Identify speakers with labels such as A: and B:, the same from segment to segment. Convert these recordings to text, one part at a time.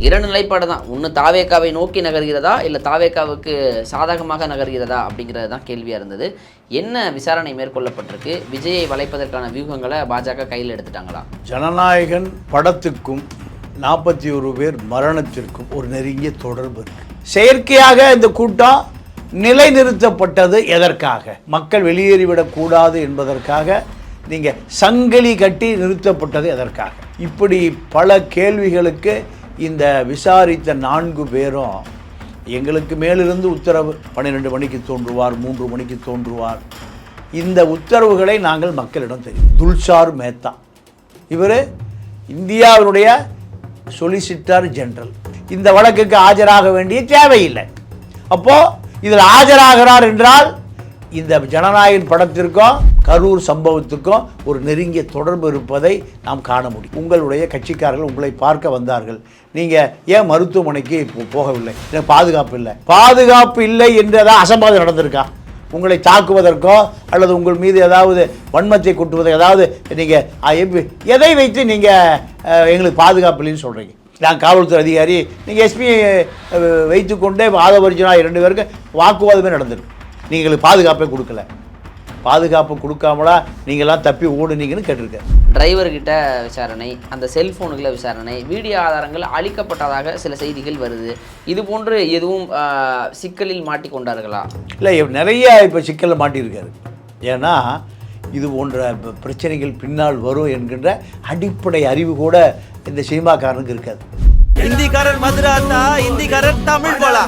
A: இரண்டு நிலைப்பாடு தான். ஒன்று தாவேக்காவை நோக்கி நகர்கிறதா, இல்லை தாவேக்காவுக்கு சாதகமாக நகர்கிறதா அப்படிங்கிறது தான் கேள்வியாக இருந்தது. என்ன விசாரணை மேற்கொள்ளப்பட்டிருக்கு? விஜயை வளைப்பதற்கான வியூகங்களை பாஜக கையில் எடுத்துட்டாங்களா?
B: ஜனநாயகன் படத்துக்கும் 41 பேர் மரணத்திற்கும் ஒரு நெருங்கிய தொடர்பு இருக்கு. செயற்கையாக இந்த கூட்டம் நிலைநிறுத்தப்பட்டது எதற்காக? மக்கள் வெளியேறிவிடக்கூடாது என்பதற்காக. நீங்கள் சங்கிலி கட்டி நிறுத்தப்பட்டது எதற்காக? இப்படி பல கேள்விகளுக்கு இந்த விசாரித்த 4 பேரும் எங்களுக்கு மேலிருந்து உத்தரவு 12 மணிக்கு தோன்றுவார், 3 மணிக்கு தோன்றுவார். இந்த உத்தரவுகளை நாங்கள் மக்களிடம் தெரியும். துல்சார் மேத்தா இவர் இந்தியாவினுடைய சொலிசிட்டர் ஜெனரல். இந்த வழக்குக்கு ஆஜராக வேண்டிய தேவையில்லை. அப்போது இதில் ஆஜராகிறார் என்றால் இந்த ஜனநாயகன் படத்திற்கும் கரூர் சம்பவத்துக்கும் ஒரு நெருங்கிய தொடர்பு இருப்பதை நாம் காண முடியும். உங்களுடைய கட்சிக்காரர்கள் உங்களை பார்க்க வந்தார்கள். நீங்கள் ஏன் மருத்துவமனைக்கு போகவில்லை? எனக்கு பாதுகாப்பு இல்லை என்றதான் அசம்பாவிதம் நடந்திருக்கா? உங்களை தாக்குவதற்கோ அல்லது உங்கள் மீது ஏதாவது வன்மத்தை கொட்டுவதோ ஏதாவது நீங்கள் எதை வைத்து நீங்கள் எங்களுக்கு பாதுகாப்பு இல்லைன்னு சொல்கிறீங்க? நான் காவல்துறை அதிகாரி, நீங்கள் எஸ்பி வைத்துக்கொண்டே ஆதவர்ஜனா 2 பேருக்கு வாக்குவாதமே நடந்திருக்கு. நீங்களுக்கு பாதுகாப்பே கொடுக்கல. பாதுகாப்பு கொடுக்காமலா நீங்களாம் தப்பி ஓடுனீங்கன்னு கேட்டிருக்கேன்.
A: டிரைவர்கிட்ட விசாரணை, அந்த செல்ஃபோனுக்குள்ள விசாரணை, வீடியோ ஆதாரங்கள் அளிக்கப்பட்டதாக சில செய்திகள் வருது. இது போன்று எதுவும் சிக்கலில் மாட்டிக்கொண்டார்களா?
B: இல்லை, நிறைய இப்போ சிக்கலில் மாட்டியிருக்காரு. ஏன்னா இது போன்ற பிரச்சனைகள் பின்னால் வரும் என்கின்ற அடிப்படை அறிவு கூட இந்த சினிமாக்காரனுக்கு இருக்காது.
C: ஹிந்திக்காரர் மதுராந்தா, ஹிந்திக்காரர் தமிழ் போலா.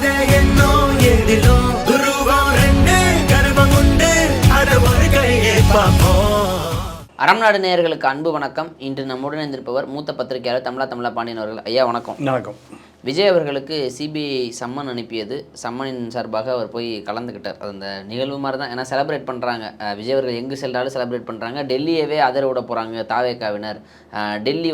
A: அறம்நாடு நேயர்களுக்கு அன்பு வணக்கம். இன்று நம்முடன் இருந்திருப்பவர் மூத்த பத்திரிகையாளர் தமிழா பாண்டியன் அவர்கள். ஐயா வணக்கம்.
B: வணக்கம்.
A: விஜய் அவர்களுக்கு சிபிஐ சம்மன் அனுப்பியது. சம்மனின் சார்பாக அவர் போய் கலந்துக்கிட்டார். அது அந்த நிகழ்வு மாதிரி தான். ஏன்னா செலிப்ரேட் பண்ணுறாங்க. விஜய் அவர்கள் எங்கு சென்றாலும் செலிப்ரேட் பண்ணுறாங்க. டெல்லியவே ஆதரவு விட போகிறாங்க தாவேக்காவினர். டெல்லி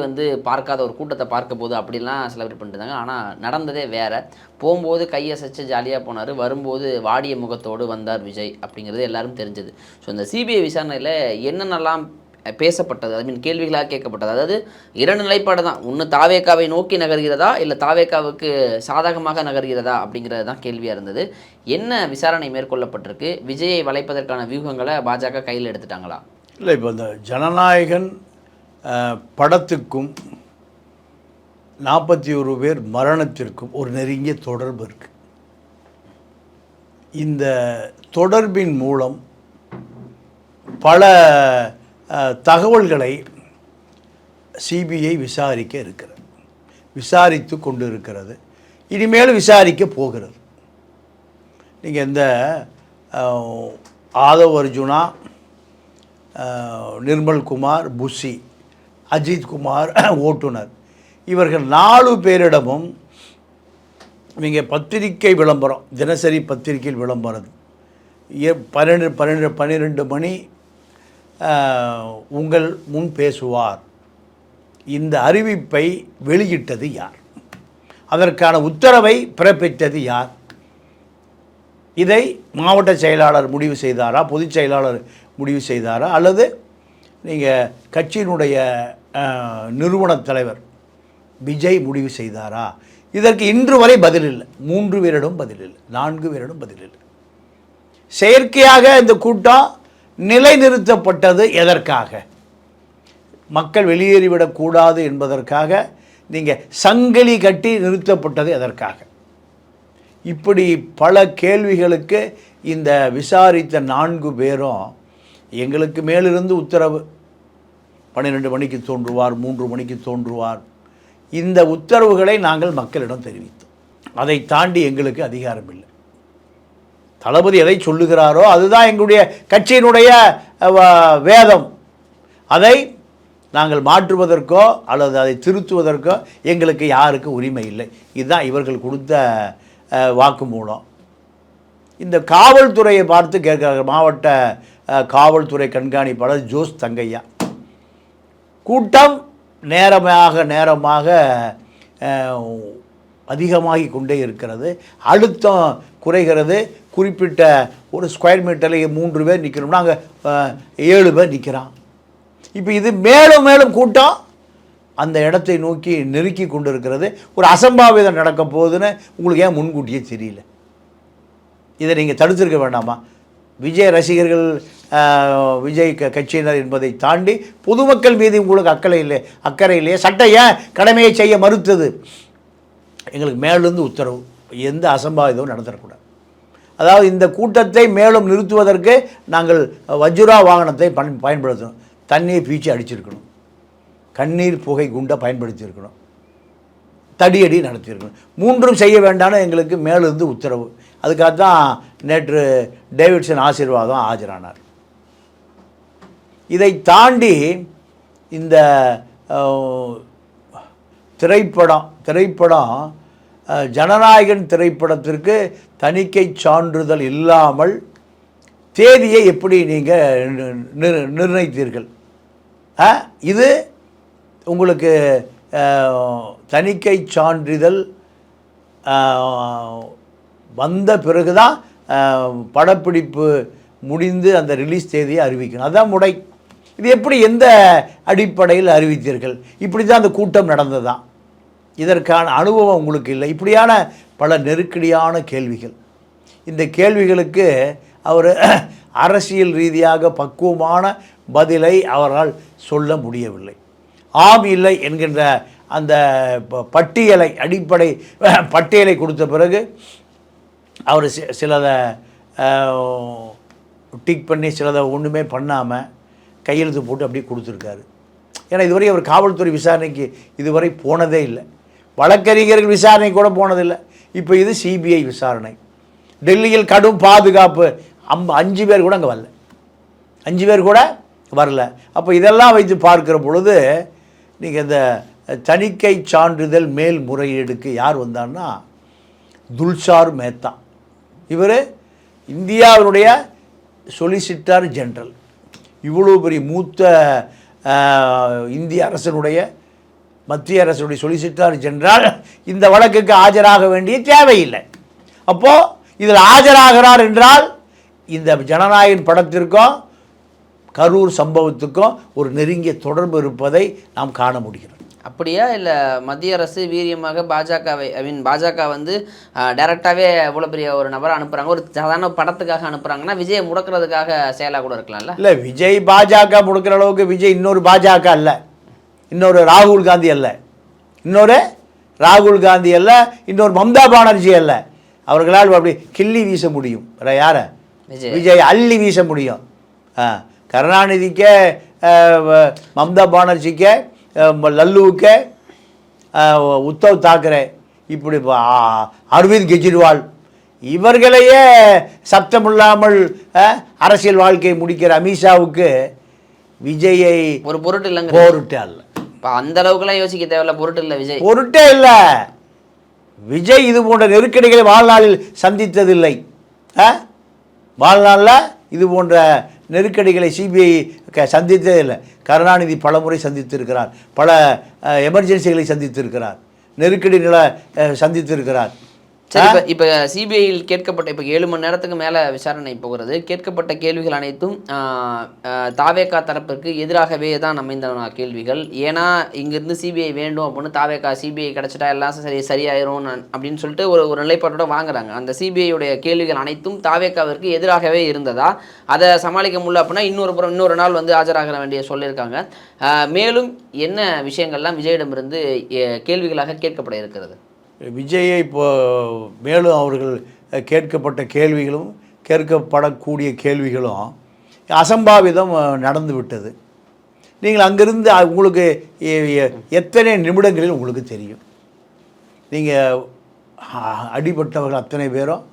A: பார்க்காத ஒரு கூட்டத்தை பார்க்க போது அப்படிலாம் செலிப்ரேட் பண்ணிட்டு. ஆனால் நடந்ததே வேறு. போகும்போது கையசைச்சு ஜாலியாக போனார், வரும்போது வாடிய முகத்தோடு வந்தார் விஜய் அப்படிங்கிறது எல்லாரும் தெரிஞ்சது. ஸோ இந்த சிபிஐ விசாரணையில் என்னென்னலாம் பேசப்பட்டது, ஐ மீன் கேள்விகளாக கேட்கப்பட்டது. அதாவது இரண்டு நிலைப்பாடு தான். ஒன்று தாவேக்காவை நோக்கி நகர்கிறதா, இல்லை தாவேக்காவுக்கு சாதகமாக நகர்கிறதா அப்படிங்கிறது தான் கேள்வியாக இருந்தது. என்ன விசாரணை மேற்கொள்ளப்பட்டிருக்கு? விஜயை வளைப்பதற்கான வியூகங்களை பாஜக கையில் எடுத்துட்டாங்களா?
B: இல்லை, இப்போ இந்த ஜனநாயகன் படத்துக்கும் 41 பேர் மரணத்திற்கும் ஒரு நெருங்கிய தொடர்பு இருக்குது. இந்த தொடர்பின் மூலம் பல தகவல்களை சிபிஐ விசாரித்து கொண்டு இருக்கிறது. இனிமேல் விசாரிக்க போகிறது. நீங்கள் இந்த ஆதவ் அர்ஜுனா, நிர்மல்குமார், புஷி, அஜித்குமார் ஓட்டுநர், இவர்கள் 4 பேரிடமும் நீங்கள் பத்திரிகை விளம்பரம், தினசரி பத்திரிகையில் விளம்பரம் 12 மணி உங்கள் முன் பேசுவார், இந்த அறிவிப்பை வெளியிட்டது யார்? அதற்கான உத்தரவை பிறப்பித்தது யார்? இதை மாவட்ட செயலாளர் முடிவு செய்தாரா, பொதுச் செயலாளர் முடிவு செய்தாரா, அல்லது நீங்கள் கட்சியினுடைய நிறுவனத் தலைவர் விஜய் முடிவு செய்தாரா? இதற்கு இன்று வரை பதில் இல்லை. 3 பேரிடம் பதில் இல்லை, 4 பேரிடம் பதில் இல்லை. செயற்கையாக இந்த கூட்டம் நிலைநிறுத்தப்பட்டது எதற்காக? மக்கள் வெளியேறிவிடக்கூடாது என்பதற்காக. நீங்கள் சங்கிலி கட்டி நிறுத்தப்பட்டது எதற்காக? இப்படி பல கேள்விகளுக்கு இந்த விசாரித்த 4 பேரும் எங்களுக்கு மேலிருந்து உத்தரவு 12 மணிக்கு தோன்றுவார், 3 மணிக்கு தோன்றுவார். இந்த உத்தரவுகளை நாங்கள் மக்களிடம் தெரிவித்தோம். அதை தாண்டி எங்களுக்கு அதிகாரம் இல்லை. தளபதி எதை சொல்லுகிறாரோ அதுதான் எங்களுடைய கட்சியினுடைய வேதம். அதை நாங்கள் மாற்றுவதற்கோ அல்லது அதை திருத்துவதற்கோ எங்களுக்கு யாருக்கு உரிமை இல்லை. இதுதான் இவர்கள் கொடுத்த வாக்குமூலம். இந்த காவல்துறையை பார்த்து கேட்கிறார்கள். மாவட்ட காவல்துறை கண்காணிப்பாளர் ஜோஸ் தங்கையா, கூட்டம் நேரமாக அதிகமாகி கொண்டே இருக்கிறது, அழுத்தம் குறைகிறது. குறிப்பிட்ட ஒரு ஸ்கொயர் மீட்டரில் 3 பேர் நிற்கணும்னா அங்கே 7 பேர் நிற்கிறான். இப்போ இது மேலும் கூட்டம் அந்த இடத்தை நோக்கி நெருக்கி கொண்டு இருக்கிறது. ஒரு அசம்பாவிதம் நடக்க போகுதுன்னு உங்களுக்கு ஏன் முன்கூட்டியே தெரியல? இதை நீங்கள் தடுத்திருக்க வேண்டாமா? விஜய் ரசிகர்கள், விஜய் கட்சியினர் என்பதை தாண்டி பொதுமக்கள் மீது உங்களுக்கு அக்கறை இல்லையே? சட்டம் ஏன் கடமையை செய்ய மறுத்தது? எங்களுக்கு மேலிருந்து உத்தரவு, எந்த அசம்பாவிதமும் நடந்துடக்கூடாது. அதாவது இந்த கூட்டத்தை மேலும் நிறுத்துவதற்கு நாங்கள் வஜ்ரா வாகனத்தை பயன்படுத்தணும். தண்ணியை பீச்சி அடிச்சிருக்கணும், கண்ணீர் புகை குண்டை பயன்படுத்தியிருக்கணும், தடியடி நடத்தியிருக்கணும். மூன்றும் செய்ய வேண்டாம்னு எங்களுக்கு மேலிருந்து உத்தரவு. அதுக்காக தான் நேற்று டேவிட்சன் ஆசீர்வாதம் ஆஜரானார். இதை தாண்டி இந்த திரைப்படம் ஜனநாயகன் திரைப்படத்திற்கு உங்களுக்கு சான்றிதழ் இல்லாமல் தேதியை எப்படி நீங்கள் நிர்ணயித்தீர்கள்? இது உங்களுக்கு தணிக்கை சான்றிதழ் வந்த பிறகு தான் படப்பிடிப்பு முடிந்து அந்த ரிலீஸ் தேதியை அறிவிக்கணும். அதுதான் முறை. இது எப்படி, எந்த அடிப்படையில் அறிவித்தீர்கள்? இப்படி தான் அந்த கூட்டம் நடந்ததுதான். இதற்கான அனுபவம் உங்களுக்கு இல்லை. இப்படியான பல நெருக்கடியான கேள்விகள். இந்த கேள்விகளுக்கு அவர் அரசியல் ரீதியாக பக்குவமான பதிலை அவரால் சொல்ல முடியவில்லை. ஆம் இல்லை என்கின்ற அந்த அடிப்படை பட்டியலை கொடுத்த பிறகு அவர் சிலதை டிக் பண்ணி சிலதை ஒன்றுமே பண்ணாமல் கையெழுத்து போட்டு அப்படியே கொடுத்துருக்காரு. ஏன்னா இதுவரை அவர் காவல்துறை விசாரணைக்கு இதுவரை போனதே இல்லை, வழக்கறிஞர்கள் விசாரணை கூட போனதில்லை. இப்போ இது சிபிஐ விசாரணை. டெல்லியில் கடும் பாதுகாப்பு, 5 பேர் கூட அங்கே வரல, 5 பேர் கூட வரல. அப்போ இதெல்லாம் வைத்து பார்க்குற பொழுது நீங்கள் இந்த தணிக்கை சான்றிதழ் மேல்முறையீடுக்கு யார் வந்தான்னா துல்சார் மேத்தா. இவர் இந்தியாவினுடைய சொலிசிட்டர் ஜெனரல். இவ்வளோ பெரிய மூத்த இந்திய அரசனுடைய, மத்திய அரசுடைய சொலிசிட்டர் ஜெனரல் இந்த வழக்குக்கு ஆஜராக வேண்டிய தேவையில்லை. அப்போது இதில் ஆஜராகிறார் என்றால் இந்த ஜனநாயகன் படத்திற்கும் கரூர் சம்பவத்துக்கும் ஒரு நெருங்கிய தொடர்பு இருப்பதை நாம் காண முடிகிறது.
A: அப்படியா? இல்லை மத்திய அரசு வீரியமாக பாஜக வந்து டைரெக்டாகவே இவ்வளோ பெரிய ஒரு நபரை அனுப்புகிறாங்க, ஒரு சாதாரண படத்துக்காக அனுப்புகிறாங்கன்னா விஜயை முடக்கிறதுக்காக செயலாக கூட இருக்கலாம்ல? இல்லை,
B: விஜய் பாஜக முடக்கிற அளவுக்கு விஜய் இன்னொரு பாஜக அல்ல, இன்னொரு ராகுல் காந்தி அல்ல, இன்னொரு மம்தா பானர்ஜி அல்ல. அவர்களால் அப்படி கிள்ளி வீச முடியும். யாரை? விஜய் அள்ளி வீச முடியும். கருணாநிதிக்கே, மம்தா பானர்ஜிக்கே, லல்லுவுக்கே, உத்தவ் தாக்கரே, இப்படி அரவிந்த் கெஜ்ரிவால், இவர்களையே சப்தமில்லாமல் அரசியல் வாழ்க்கையை முடிக்கிற அமித்ஷாவுக்கு விஜயை
A: ஒரு பொருட்டு இல்லைங்க,
B: பொருட்டு அல்ல.
A: இப்போ அந்த அளவுக்குலாம் யோசிக்க தேவையில்ல, பொருட்டு இல்லை விஜய்,
B: பொருட்டே இல்லை. விஜய் இது போன்ற நெருக்கடிகளை வாழ்நாளில் சந்தித்ததில்லை. வாழ்நாளில் இது போன்ற நெருக்கடிகளை சிபிஐ சந்தித்ததே இல்லை. கருணாநிதி பல முறை சந்தித்திருக்கிறார், பல எமர்ஜென்சிகளை சந்தித்திருக்கிறார், நெருக்கடி நிலை சந்தித்திருக்கிறார்.
A: சரி, இப்போ சிபிஐயில் கேட்கப்பட்ட, இப்போ 7 மணி நேரத்துக்கு மேலே விசாரணை போகிறது, கேட்கப்பட்ட கேள்விகள் அனைத்தும் தாவேகா தரப்பிற்கு எதிராகவே தான் அமைந்தன கேள்விகள். ஏன்னா இங்கேருந்து சிபிஐ வேண்டும் அப்படின்னு சிபிஐ கிடச்சிட்டா எல்லாம் சரியாயிரும் அப்படின்னு சொல்லிட்டு ஒரு நிலைப்பாட்டோட வாங்குறாங்க. அந்த சிபிஐயுடைய கேள்விகள் அனைத்தும் தாவேகாவிற்கு எதிராகவே இருந்ததா, அதை சமாளிக்க முடியல அப்படின்னா இன்னொரு நாள் வந்து ஆஜராக வேண்டிய சொல்லியிருக்காங்க. மேலும் என்ன விஷயங்கள்லாம் விஜயிடமிருந்து கேள்விகளாக கேட்கப்பட இருக்கிறது?
B: விஜயை இப்போ மேலும் அவர்கள் கேட்கப்பட்ட கேள்விகளும் கேட்கப்படக்கூடிய கேள்விகளும் அசம்பாவிதம் நடந்து விட்டது. நீங்கள் அங்கிருந்து உங்களுக்கு எத்தனை நிமிடங்களில் உங்களுக்கு தெரியும். நீங்கள் அடிபட்டவர்கள் அத்தனை பேரும்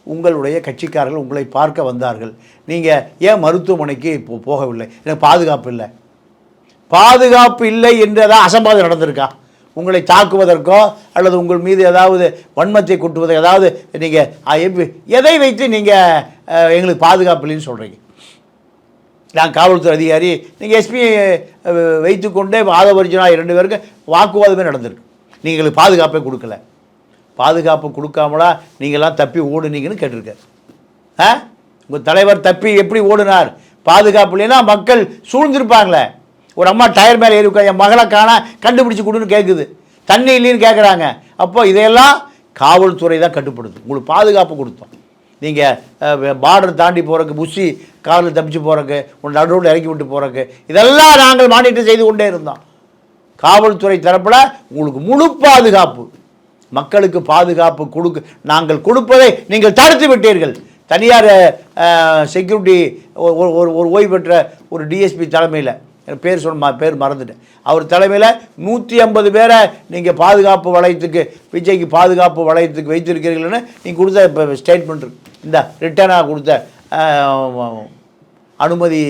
B: உங்களுடைய கட்சிக்காரர்கள் உங்களை பார்க்க வந்தார்கள். நீங்கள் ஏன் மருத்துவமனைக்கு இப்போ போகவில்லை? எனக்கு பாதுகாப்பு இல்லை என்றதான் அசம்பாவிதம் நடந்திருக்கா? உங்களை தாக்குவதற்கோ அல்லது உங்கள் மீது ஏதாவது வன்மத்தை கொட்டுவதோ, ஏதாவது நீங்கள் எதை வைத்து நீங்கள் எங்களுக்கு பாதுகாப்பு இல்லைன்னு சொல்கிறீங்க? நான் காவல்துறை அதிகாரி, நீங்கள் எஸ்பி வைத்துக்கொண்டே ஆதவர்ஜனா 2 பேருக்கு வாக்குவாதமே நடந்திருக்கு. நீங்கள் எங்களுக்கு பாதுகாப்பே கொடுக்கல. பாதுகாப்பு கொடுக்காமலா நீங்கள்லாம் தப்பி ஓடுனீங்கன்னு கேட்டிருக்கார். உங்கள் தலைவர் தப்பி எப்படி ஓடினார்? பாதுகாப்பு இல்லைன்னா மக்கள் சூழ்ந்திருப்பாங்களே. ஒரு அம்மா டயர் மேலே ஏறி உட்காந்து என் மகளை காண கண்டுபிடிச்சி கொடுன்னு கேட்குது, தண்ணி இல்லைன்னு கேட்குறாங்க. அப்போ இதையெல்லாம் காவல்துறை தான் கட்டுப்படுத்தும். உங்களுக்கு பாதுகாப்பு கொடுத்தோம். நீங்கள் பார்டர் தாண்டி போகிறக்கு, புஷி காரில் தப்பிச்சு போகிறக்கு, உங்கள் நடுவில் இறக்கி விட்டு போகிறக்கு, இதெல்லாம் நாங்கள் மானிட்டர் செய்து கொண்டே இருந்தோம். காவல்துறை தரப்பில் உங்களுக்கு முழு பாதுகாப்பு, மக்களுக்கு பாதுகாப்பு நாங்கள் கொடுப்பதை நீங்கள் தடுத்து விட்டீர்கள். தனியார் செக்யூரிட்டி ஒரு ஓய்வு பெற்ற ஒரு டிஎஸ்பி தலைமையில், பேர் மறந்துட்டேன், அவர் தலைமையில் 150 பேரை நீங்கள் பாதுகாப்பு வளையத்துக்கு, விஜய்க்கு பாதுகாப்பு வளையத்துக்கு வைத்திருக்கிறீர்கள்னு நீங்கள் கொடுத்த இப்போ ஸ்டேட்மெண்ட் இருக்கு. இந்த ரிட்டனாக கொடுத்த அனுமதி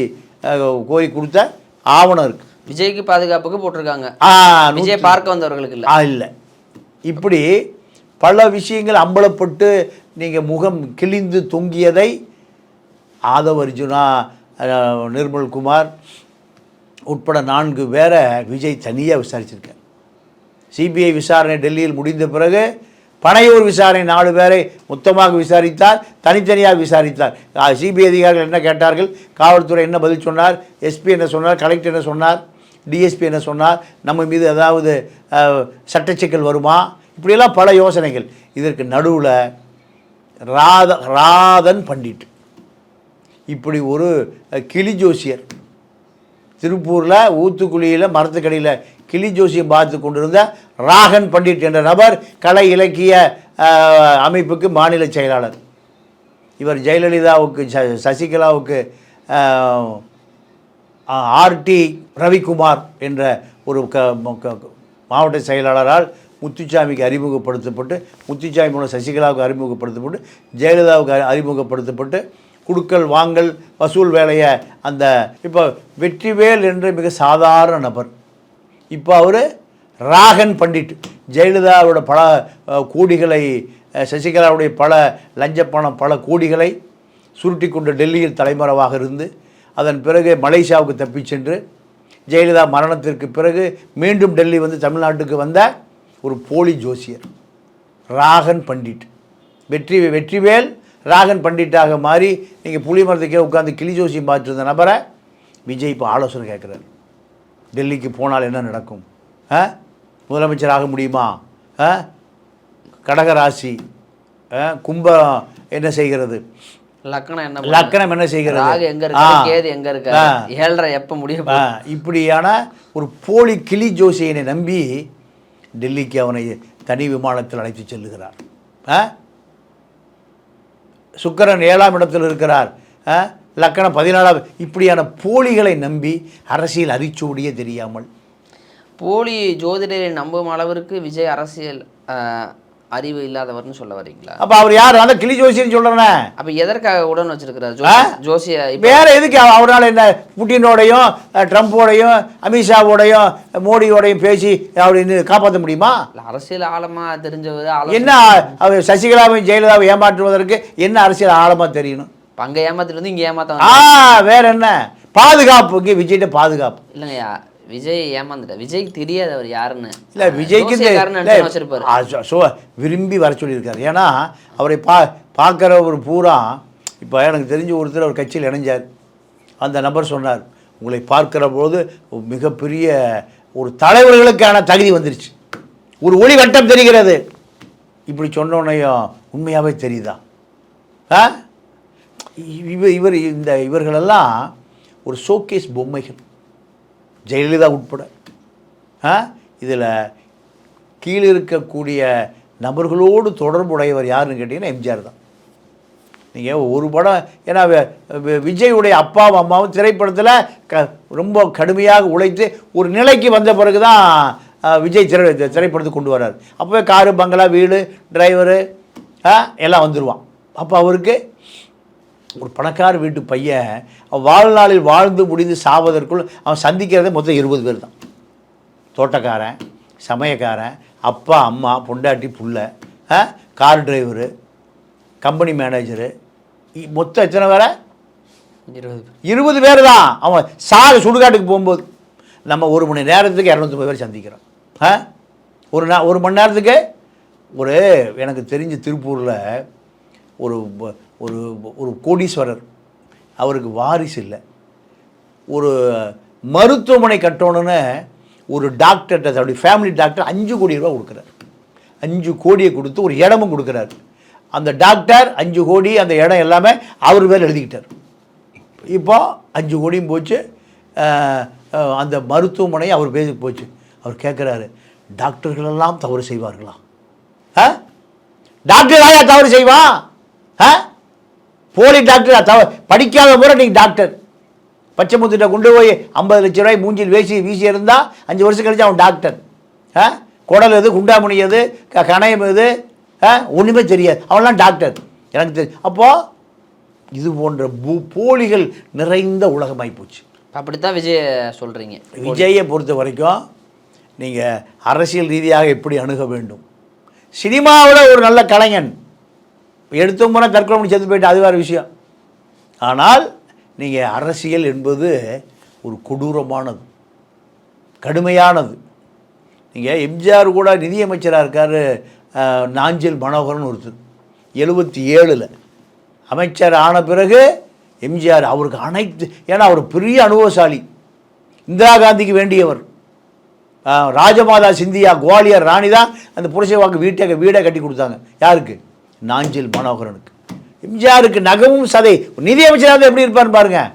B: கோரி கொடுத்த ஆவணம் இருக்குது.
A: விஜய்க்கு பாதுகாப்புக்கு போட்டிருக்காங்க, விஜய் பார்க்க வந்தவர்களுக்கு இல்லை.
B: இல்லை, இப்படி பல விஷயங்கள் அம்பலப்பட்டு நீங்கள் முகம் கிழிந்து தொங்கியதை ஆதவ் அர்ஜுனா, நிர்மல்குமார் உட்பட 4 பேரை விஜய் தனியாக விசாரிச்சிருக்கார். சிபிஐ விசாரணை டெல்லியில் முடிந்த பிறகு பனையூர் விசாரணை 4 பேரை மொத்தமாக விசாரித்தார், தனித்தனியாக விசாரித்தார். சிபிஐ அதிகாரிகள் என்ன கேட்டார்கள், காவல்துறை என்ன பதில் சொன்னார், எஸ்பி என்ன சொன்னார், கலெக்டர் என்ன சொன்னார், டிஎஸ்பி என்ன சொன்னார், நம்ம மீது ஏதாவது சட்டச்சிக்கல் வருமா, இப்படியெல்லாம் பல யோசனைகள். இதற்கு நடுவில் ராதன் பண்டிட், இப்படி ஒரு கிளி ஜோசியர், திருப்பூரில் ஊத்துக்குழியில் மரத்துக்கடியில் கிளி ஜோசியம் பார்த்து கொண்டிருந்த ராகன் பண்டிட் என்ற நபர் கலை இலக்கிய அமைப்புக்கு மாநில செயலாளர். இவர் ஜெயலலிதாவுக்கு, சசிகலாவுக்கு ஆர்டி ரவிக்குமார் என்ற ஒரு மாவட்ட செயலாளரால் முத்துச்சாமிக்கு அறிமுகப்படுத்தப்பட்டு, முத்துச்சாமி மூலம் சசிகலாவுக்கு அறிமுகப்படுத்தப்பட்டு, ஜெயலலிதாவுக்கு அறிமுகப்படுத்தப்பட்டு, குடுக்கல் வாங்கல் வசூல் வேலையை அந்த இப்போ வெற்றிவேல் என்ற மிக சாதாரண நபர், இப்போ அவர் ராகன் பண்டிட் ஜெயலலிதாவோட பல கோடிகளை, சசிகலாவுடைய பல லஞ்சப்பணம் பல கோடிகளை சுருட்டி கொண்டு டெல்லியில் தலைமறைவாக இருந்து, அதன் பிறகு மலேசியாவுக்கு தப்பி சென்று ஜெயலலிதா மரணத்திற்கு பிறகு மீண்டும் டெல்லி வந்து தமிழ்நாட்டுக்கு வந்த ஒரு போலி ஜோசியர் ராகன் பண்டிட். வெற்றிவேல் ராகன் பண்டிட்டாக மாறி நீங்கள் புலி மரத்துக்கே உட்காந்து கிளி ஜோசியம் பார்த்துருந்த நபரை விஜய் இப்போ ஆலோசனை கேட்குறாரு. டெல்லிக்கு போனால் என்ன நடக்கும், முதலமைச்சர் ஆக முடியுமா, கடகராசி கும்பம் என்ன செய்கிறது, லக்கணம் என்ன செய்கிறது, இப்படியான ஒரு போலி கிளி ஜோசியனை நம்பி டெல்லிக்கு அவனை தனி விமானத்தில் அழைத்து செல்லுகிறார். சுக்கிரன் 7ஆம் இடத்தில் இருக்கிறார், லக்கணம் 14. இப்படியான போலிகளை நம்பி அரசியல் அரிச்சோடியே தெரியாமல்,
A: போலி ஜோதிடரை நம்பும் அளவிற்கு விஜய் அரசியல் அறிவு இல்லாதவர்னு சொல்ல வரீங்களா?
B: அப்போ அவர் யார், அந்த கிளி ஜோசியன்னு சொல்கிறேன்.
A: அப்போ எதற்காக உடன் வச்சிருக்கிறார் ஜோசிய?
B: வேற எதுக்கு அவரால் என்ன புட்டினோடையும் ட்ரம்ப்போடையும் அமித்ஷாவோடையும் மோடியோடையும் பேசி அப்படின்னு காப்பாற்ற முடியுமா?
A: அரசியல் ஆழமாக தெரிஞ்சவர்
B: என்ன, அவர் சசிகலாவையும் ஜெயலலிதாவை ஏமாற்றுவதற்கு என்ன அரசியல் ஆழமாக தெரியணும்?
A: அங்கே ஏமாத்திட்டு வந்து இங்கே ஏமாத்த
B: வேற என்ன பாதுகாப்புக்கு விஜய்கிட்ட பாதுகாப்பு
A: இல்லைங்கய்யா. விஜய் ஏமாந்துட்ட, விஜய்க்கு தெரியாது அவர் யாருன்னு.
B: இல்லை, விஜய்க்கு விரும்பி வர சொல்லியிருக்காரு. ஏன்னா அவரை பார்க்குற ஒரு பூரா, இப்போ எனக்கு தெரிஞ்ச ஒருத்தர் ஒரு கட்சியில் இணைஞ்சார். அந்த நபர் சொன்னார், உங்களை பார்க்குற போது மிகப்பெரிய ஒரு தலைவர்களுக்கான தகுதி வந்துருச்சு, ஒரு ஒளி வட்டம் தெரிகிறது. இப்படி சொன்னோன்னையும் உண்மையாகவே தெரியுதா? இவர்களெல்லாம் ஒரு ஷோகேஸ் பொம்மைகள், ஜெயலலிதா உட்பட. இதில் கீழே இருக்கக்கூடிய நபர்களோடு தொடர்புடையவர் யாருன்னு கேட்டிங்கன்னா எம்ஜிஆர் தான். நீங்கள் ஒரு படம், ஏன்னா விஜயுடைய அப்பாவும் அம்மாவும் திரைப்படத்தில் ரொம்ப கடுமையாக உழைத்து ஒரு நிலைக்கு வந்த பிறகு தான் விஜய் திரைப்படத்துக்கு கொண்டு வர்றார். அப்போவே காரு, பங்களா, வீடு, டிரைவரு எல்லாம் வந்துடுவான். அப்போ அவருக்கு ஒரு பணக்கார வீட்டு பையன் அவன் வாழ்நாளில் வாழ்ந்து முடிந்து சாவதற்குள் அவன் சந்திக்கிறதே மொத்தம் 20 பேர் தான். தோட்டக்காரன், சமயக்காரன், அப்பா, அம்மா, பொண்டாட்டி, புள்ள, கார் டிரைவரு, கம்பெனி மேனேஜரு, மொத்தம் எத்தனை பேரை? 20 பேர் தான். அவன் சுடுகாட்டுக்கு போகும்போது நம்ம 1 மணி நேரத்துக்கு 250 பேர் சந்திக்கிறோம். ஒரு மணி நேரத்துக்கு எனக்கு தெரிஞ்ச திருப்பூரில் ஒரு ஒரு ஒரு கோடீஸ்வரர், அவருக்கு வாரிசு இல்லை, ஒரு மருத்துவமனை கட்டணும்னு ஒரு டாக்டர்கிட்ட அவருடைய ஃபேமிலி டாக்டர் 5 கோடி ரூபா கொடுக்குறாரு. 5 கோடியை கொடுத்து ஒரு இடமும் கொடுக்குறாரு. அந்த டாக்டர் 5 கோடி அந்த இடம் எல்லாமே அவர் பேர் எழுதிக்கிட்டார். இப்போ 5 கோடியும் போச்சு, அந்த மருத்துவமனை அவர் பேருக்கு போச்சு. அவர் கேட்குறாரு, டாக்டர்களெல்லாம் தவறு செய்வார்களா? டாக்டர் யார் தவறு செய்வான்? போலி டாக்டர் படிக்காத முறை நீங்கள் டாக்டர் பச்சை முத்திட்ட கொண்டு போய் 50 லட்ச ரூபாய் மூஞ்சில் வீசி இருந்தால் 5 வருஷம் கழிச்சு அவன் டாக்டர். குடல் எது, குண்டாமணி எது, கணையம் எது, ஒன்றுமே தெரியாது, அவன்லாம் டாக்டர். எனக்கு தெரியும். அப்போது இது போன்ற போலிகள் நிறைந்த உலகமாகி போச்சு.
A: அப்படித்தான் விஜய் சொல்கிறீங்க.
B: விஜயை பொறுத்த வரைக்கும் நீங்கள் அரசியல் ரீதியாக எப்படி அணுக வேண்டும்? சினிமாவில் ஒரு நல்ல கலைஞன் எடுத்த முறை தற்கொலை பண்ணி செத்து போயிட்டு அது வேறு விஷயம். ஆனால் நீங்கள் அரசியல் என்பது ஒரு கொடூரமானது, கடுமையானது. நீங்கள் எம்ஜிஆர் கூட நிதியமைச்சராக இருக்கார், நாஞ்சில் மனோகரன் ஒருத்தர். 77 அமைச்சர் ஆன பிறகு எம்ஜிஆர் அவருக்கு அனைத்து, ஏன்னா அவர் பெரிய அனுபவசாலி, இந்திரா காந்திக்கு வேண்டியவர். ராஜமாதா சிந்தியா குவாலியர் ராணி தான் அந்த புரட்சிவாக்கு வீடை கட்டி கொடுத்தாங்க. யாருக்கு? நாஞ்சில் மனோகரனுக்கு. எம்ஜிஆருக்கு நகமும் சதை. நிதியமைச்சராக எப்படி இருப்பார்னு பாருங்கள்.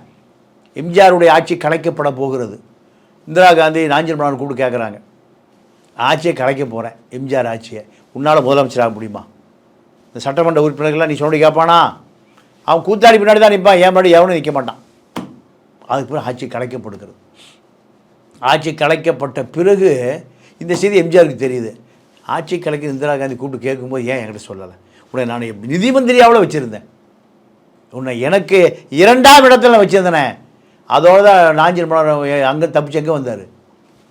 B: எம்ஜிஆருடைய ஆட்சி கலைக்கப்பட போகிறது. இந்திரா காந்தி நாஞ்சில் மனோகரன் கூப்பிட்டு கேட்குறாங்க, ஆட்சியை கலைக்க போகிறேன், எம்ஜிஆர் ஆட்சியை, உன்னால் முதலமைச்சராக முடியுமா? இந்த சட்டமன்ற உறுப்பினர்கள்லாம் நீ சொன்னி கேட்பானா? அவன் கூத்தாடி பின்னாடி தான் நிற்பான், ஏன் முன்னாடி எவனும் நிற்க மாட்டான். அதுக்கு பிறகு ஆட்சி கலைக்கப்படுகிறது. ஆட்சி கலைக்கப்பட்ட பிறகு இந்த செய்தி எம்ஜிஆருக்கு தெரியுது. ஆட்சி கலைக்க இந்திரா காந்தி கூப்பிட்டு கேட்கும்போது ஏன் என்கிட்ட சொல்லலை? உன்னை நான் நிதி மந்திரியாவில் வச்சுருந்தேன், உன்னை எனக்கு 2ஆம் இடத்துல வச்சுருந்தேனே. அதோடு தான் நாஞ்சில் மனோகரன் அங்கே தப்பிச்சு எங்கே வந்தார்?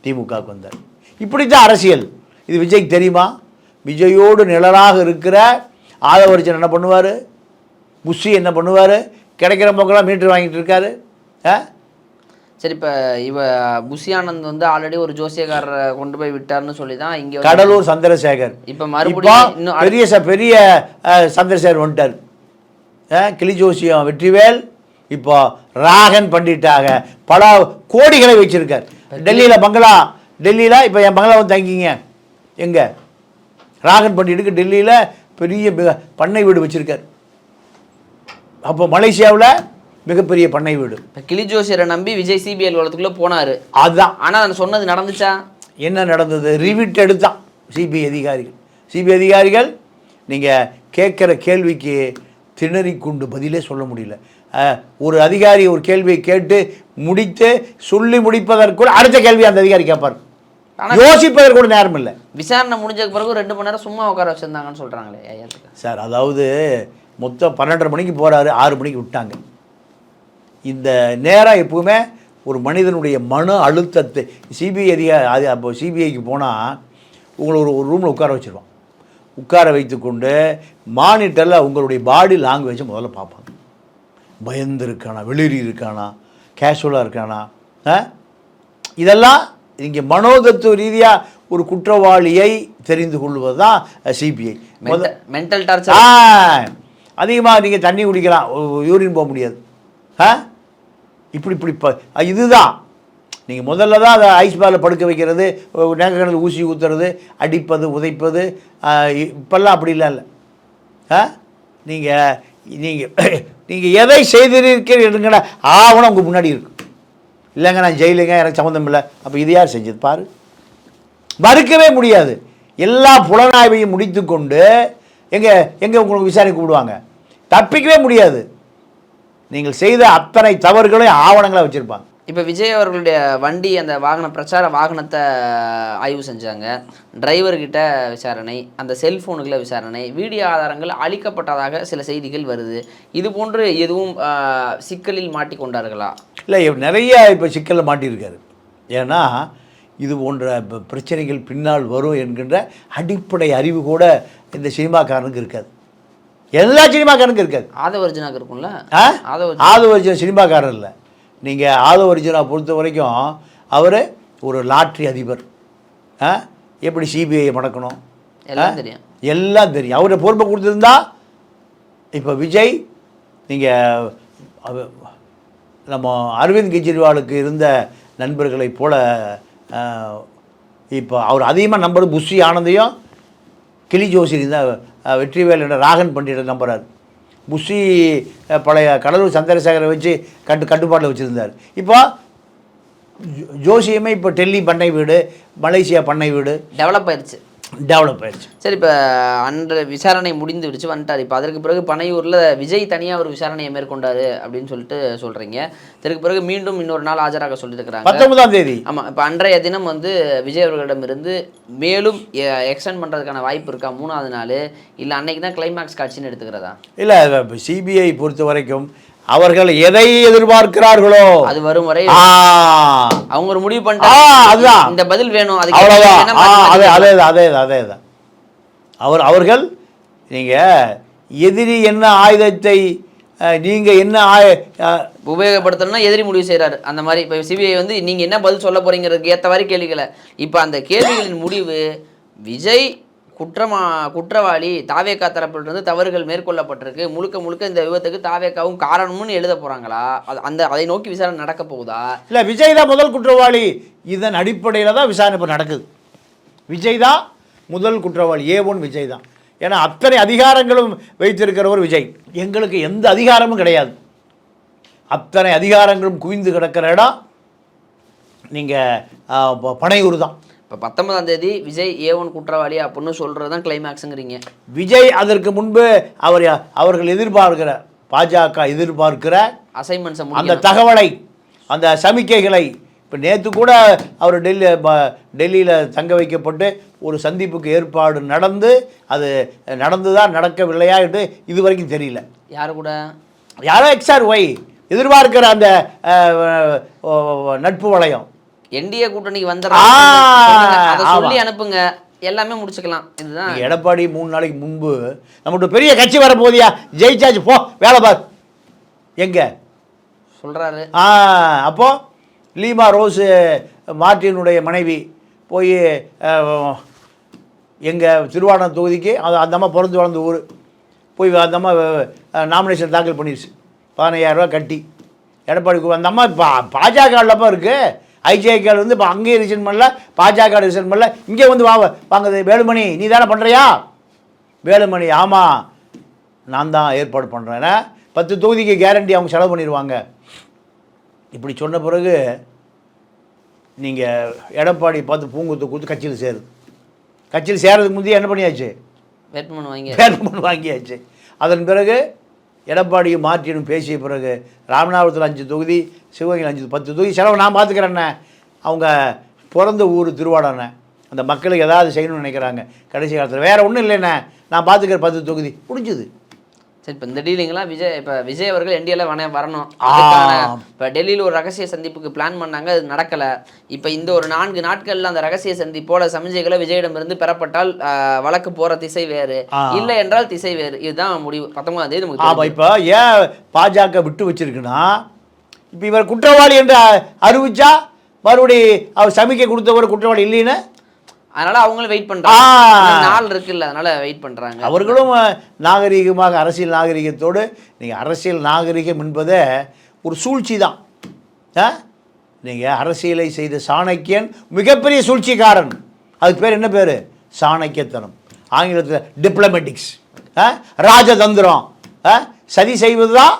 B: திமுகவுக்கு வந்தார். இப்படி தான் அரசியல். இது விஜய்க்கு தெரியுமா? விஜயோடு நிழலாக இருக்கிற ஆதவர்ஜன் என்ன பண்ணுவார்? புஷி என்ன பண்ணுவார்? கிடைக்கிற போக்கெல்லாம் மீட்டர் வாங்கிட்டு இருக்காரு.
A: சரி, இப்போ புஷி ஆனந்த் வந்து ஆல்ரெடி ஒரு ஜோசியக்காரரை கொண்டு போய் விட்டார்னு சொல்லி தான் இங்கே
B: கடலூர் சந்திரசேகர் இப்போ மறுபடியும் பெரிய சந்திரசேகர் வந்துட்டார். கிளி ஜோசியம் வெற்றிவேல் இப்போ ராகன் பண்ணிட்டாங்க. பல கோடிகளை வச்சிருக்கார். டெல்லியில் பங்களா, டெல்லியில் இப்போ என் பங்களா வந்து தங்கிங்க. எங்கே? ராகன் பண்டிட்டுக்கு டெல்லியில் பெரிய பண்ணை வீடு வச்சுருக்கார். அப்போ மலேசியாவில் மிகப்பெரிய பண்ணை வீடு.
A: இப்போ கிளி ஜோசியரை நம்பி விஜய் சிபிஐ அலுவலகத்துக்குள்ளே போனார்.
B: அதுதான்.
A: ஆனால் அது சொன்னது நடந்துச்சா? என்ன
B: நடந்தது? ரிவிட் எடுத்தான் சிபிஐ அதிகாரிகள். சிபிஐ அதிகாரிகள் நீங்கள் கேட்குற கேள்விக்கு திணறிக்கொண்டு பதிலே சொல்ல முடியல. ஒரு அதிகாரி ஒரு கேள்வியை கேட்டு முடித்து சொல்லி முடிப்பதற்குள் அடுத்த கேள்வி அந்த அதிகாரி கேட்பார். யோசிப்பதற்கு கூட நேரம் இல்லை.
A: விசாரணை முடிஞ்ச பிறகு 2 மணி நேரம் சும்மா உட்கார வச்சுருந்தாங்கன்னு சொல்கிறாங்களே ஐயாத்துக்கு.
B: சார், அதாவது மொத்தம் 12:30 மணிக்கு போகிறாரு, 6 மணிக்கு விட்டாங்க. இந்த நேரம் எப்பவுமே ஒரு மனிதனுடைய மன அழுத்தத்தை சிபிஐ அதிகாரி அப்போ சிபிஐக்கு போனால் உங்களை ஒரு ரூமில் உட்கார வச்சுருவான். உட்கார வைத்து கொண்டு மானிட்டரில் உங்களுடைய பாடி லாங்குவேஜை முதல்ல பார்ப்பாங்க. பயந்து இருக்கானா, வெளியேறி இருக்கானா, கேஷுவலாக இருக்கானா, இதெல்லாம் இங்கே மனோதத்துவ ரீதியாக ஒரு குற்றவாளியை தெரிந்து கொள்வது தான் சிபிஐ.
A: Mental torture.
B: அதிகமாக நீங்கள் தண்ணி குடிக்கலாம், யூரின் போக முடியாது. இப்படி இதுதான் நீங்கள் முதல்ல தான் அதை ஐஸ் பாலில் படுக்க வைக்கிறது, நேரக்கணக்கில் ஊசி ஊற்றுறது, அடிப்பது, உதைப்பது. இப்போல்லாம் அப்படிலாம் இல்லை. நீங்கள் எதை செய்திருக்கிறீங்கடா ஆவணம் உங்கள் முன்னாடி இருக்கும். இல்லைங்க நான் ஜெயிலுங்க, எனக்கு சம்மந்தம் இல்லை. அப்போ இது யார் செஞ்சது பாரு. மறுக்கவே முடியாது. எல்லா புலனாய்வையும் முடித்து கொண்டு எங்கே உங்களுக்கு விசாரணை கூப்பிடுவாங்க? தப்பிக்கவே முடியாது. நீங்கள் செய்த அத்தனை தவறுகளையும் ஆவணங்களாக வச்சுருப்பாங்க.
A: இப்போ விஜய் அவர்களுடைய வண்டி, அந்த பிரச்சார வாகனத்தை ஆய்வு செஞ்சாங்க. டிரைவர்கிட்ட விசாரணை, அந்த செல்ஃபோனுக்குள்ள விசாரணை, வீடியோ ஆதாரங்கள் அளிக்கப்பட்டதாக சில செய்திகள் வருது. இது போன்று எதுவும் சிக்கலில் மாட்டிக்கொண்டார்களா?
B: இல்லை, நிறைய இப்போ சிக்கலில் மாட்டியிருக்காரு. ஏன்னா இது போன்ற பிரச்சனைகள் பின்னால் வரும் என்கின்ற அடிப்படை அறிவு கூட இந்த சினிமாக்காரனுக்கு இருக்காது. எல்லா சினிமாக்காரனுக்கும் இருக்காது.
A: ஆதவர்ஜனாக்கு இருக்கும்ல.
B: ஆதவர்ஜனா சினிமாக்காரர் இல்லை. நீங்கள் ஆதவர்ஜனா பொறுத்த வரைக்கும் அவர் ஒரு லாட்ரி அதிபர். எப்படி சிபிஐ மடக்கணும்
A: எல்லாம் தெரியும்,
B: எல்லாம் தெரியும். அவரை பொறுப்பை கொடுத்துருந்தா இப்போ விஜய், நீங்கள் நம்ம அரவிந்த் கெஜ்ரிவாலுக்கு இருந்த நண்பர்களைப் போல இப்போ அவர் அதிகமாக நம்புறது புஷி ஆனந்தையும் கிளி ஜோசியர் தான் வெற்றிவேல் என்ற ராகன் பண்டிட்டை நம்புறார். புஷி பழைய கடலூர் சந்திரசேகரை வச்சு கட்டுப்பாட்டில் வச்சுருந்தார். இப்போ ஜோசியமே இப்போ டெல்லி பண்ணை வீடு, மலேசியா பண்ணை வீடு
A: டெவலப் ஆயிடுச்சு.
B: சரி,
A: இப்போ அன்று விசாரணை முடிந்து விடுச்சு வந்துட்டார். இப்போ அதற்கு பிறகு பனையூரில் விஜய் தனியாக ஒரு விசாரணையை மேற்கொண்டாரு அப்படின்னு சொல்லிட்டு சொல்கிறீங்க. இதற்கு பிறகு மீண்டும் இன்னொரு நாள் ஆஜராக சொல்லியிருக்கிறாங்க
B: 19ஆம் தேதி.
A: ஆமாம், இப்போ அன்றைய தினம் வந்து விஜய் அவர்களிடமிருந்து மேலும் எக்ஸ்டெண்ட் பண்ணுறதுக்கான வாய்ப்பு இருக்கா 3வது நாள், இல்லை அன்னைக்கு தான் கிளைமேக்ஸ் காட்சின்னு எடுத்துக்கிறதா?
B: இல்லை, சிபிஐ பொறுத்த வரைக்கும் அவர்கள் எதை எதிர்பார்க்கிறார்களோ
A: அது வரும் வரை அவங்க ஒரு முடிவு பண்ணிட்டாங்க. இந்த பதில் வேணும்,
B: அதேதான். அவர்கள் நீங்க எதிரி என்ன ஆயுதத்தை நீங்க என்ன
A: உபயோகப்படுத்தணும்னா எதிரி முடிவு செய்யறாரு. அந்த மாதிரி இப்போ சிபிஐ வந்து நீங்க என்ன பதில் சொல்ல போறீங்கிறதுக்கு ஏற்ற மாதிரி கேள்விகளை, இப்போ அந்த கேள்விகளின் முடிவு விஜய் குற்றவாளி தாவேக்கா தரப்பிலிருந்து தவறுகள் மேற்கொள்ளப்பட்டிருக்கு, முழுக்க இந்த விபத்துக்கு தாவேக்காவும் காரணம்னு எழுத போறாங்களா, அதை நோக்கி விசாரணை நடக்க போகுதா?
B: இல்லை, விஜய் தான் முதல் குற்றவாளி. இதன் அடிப்படையில் தான் விசாரணை இப்போ நடக்குது. விஜய் தான் முதல் குற்றவாளி. A1 விஜய் தான். ஏன்னா அத்தனை அதிகாரங்களும் வைத்திருக்கிறவர் விஜய். எங்களுக்கு எந்த அதிகாரமும் கிடையாது. அத்தனை அதிகாரங்களும் குவிந்து கிடக்கிற இடம் நீங்கள் பனையூர் தான்.
A: இப்போ 19ஆம் தேதி விஜய் A1 குற்றவாளி அப்படின்னு சொல்கிறது தான் கிளைமேக்ஸுங்கிறீங்க.
B: விஜய் அதற்கு முன்பு அவர்கள் எதிர்பார்க்கிற பாஜக எதிர்பார்க்கிற
A: அசைன்மெண்ட்ஸை
B: அந்த தகவலை, அந்த சமிக்கைகளை, இப்போ நேற்று கூட அவர் டெல்லியில் தங்க வைக்கப்பட்டு ஒரு சந்திப்புக்கு ஏற்பாடு நடந்து அது நடந்துதான் நடக்கவில்லையா என்று இது வரைக்கும் தெரியல.
A: யாரு கூட?
B: யாரோ XRY எதிர்பார்க்கிற அந்த நட்பு வளையம்
A: என்டிஏ கூட்டணிக்கு வந்துடுற சொல்லி அனுப்புங்க, எல்லாமே முடிச்சுக்கலாம். இதுதான்
B: எடப்பாடி 3 நாளைக்கு முன்பு நம்மகிட்ட பெரிய கட்சி வர போதியா, ஜெயிச்சாச்சு போ வேலை பார் எங்க
A: சொல்றாரு.
B: அப்போ லீமா ரோஸ் மார்ட்டினுடைய மனைவி போய் எங்கள் திருவாரணம் தொகுதிக்கு அந்த அம்மா பிறந்து வளர்ந்த ஊர் போய் அந்த அம்மா நாமினேஷன் தாக்கல் பண்ணிடுச்சு. 15,000 ரூபா கட்டி எடப்பாடி அந்த அம்மா பாஜகலப்போ இருக்குது. ஐஜேகேல வந்து இப்போ அங்கேயும் ரிசைன் பண்ணல, பாஜக ரிசைன் பண்ணல, இங்கே வந்து வாங்குது. வேலுமணி நீ தானே பண்ணுறியா? வேலுமணி ஆமாம் நான் தான் ஏற்பாடு பண்ணுறேன், 10 தொகுதிக்கு கேரண்டி அவங்க செலவு பண்ணிடுவாங்க. இப்படி சொன்ன பிறகு நீங்கள் எடப்பாடி பார்த்து பூங்குத்து கொடுத்து கட்சியில் சேருது. கட்சியில் சேரதுக்கு முந்தைய என்ன பண்ணியாச்சு? வேட்புமனு வாங்கியாச்சு. அதன் பிறகு எடப்பாடியும் மார்ட்டினும் பேசிய பிறகு ராமநாதபுரத்தில் 5 தொகுதி, சிவகங்கையில் 10 தொகுதி செலவு நான் பார்த்துக்கிறேன்னே. அவங்க பிறந்த ஊர் திருவாடானே, அந்த மக்களுக்கு ஏதாவது செய்யணும்னு நினைக்கிறாங்க. கடைசி காலத்தில் வேறு ஒன்றும் இல்லைண்ணே, நான் பார்த்துக்கிற 10 தொகுதி முடிஞ்சுது.
A: சரி, இப்போ இந்த டீலிங்லாம் விஜய் அவர்கள் என்டிஏல வரணும். இப்போ டெல்லியில் ஒரு ரகசிய சந்திப்புக்கு பிளான் பண்ணாங்க, அது நடக்கலை. இப்போ இந்த ஒரு 4 நாட்களில் அந்த ரகசிய சந்திப்போட சமிஞ்சைகளை விஜயிடமிருந்து பெறப்பட்டால் வழக்கு போகிற திசை வேறு, இல்லை என்றால் திசை வேறு. இதுதான் முடிவு 19ஆம் தேதி.
B: இப்போ ஏன் பாஜக விட்டு வச்சிருக்குன்னா, இப்போ இவர் குற்றவாளி என்று அறிவிச்சா மறுபடி அவர் சமிக்கை கொடுத்தவர் குற்றவாளி இல்லைன்னு,
A: அதனால அவங்களும் வெயிட் பண்றாங்க. நாள் இருக்குல்ல, அதனால வெயிட் பண்றாங்க.
B: அவர்களும் நாகரிகமாக, அரசியல் நாகரிகத்தோடு. நீங்கள் அரசியல் நாகரிகம் என்பதே ஒரு சூழ்ச்சி தான். நீங்கள் அரசியலை செய்த சாணக்கியன் மிகப்பெரிய சூழ்ச்சிக்காரன். அதுக்கு பேர் என்ன பேர்? சாணக்கியத்தனம். ஆங்கிலத்தில் டிப்ளமேட்டிக்ஸ், ராஜதந்திரம். சதி செய்வது தான்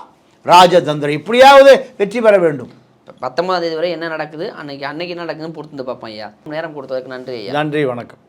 B: ராஜதந்திரம். இப்படியாவது வெற்றி பெற வேண்டும்.
A: 19ஆம் தேதி வரை என்ன நடக்குது, அன்னைக்கு என்ன நடக்குதுன்னு பொறுத்து பார்ப்போம் ஐயா. நேரம் கொடுத்ததுக்கு நன்றி ஐயா.
B: நன்றி, வணக்கம்.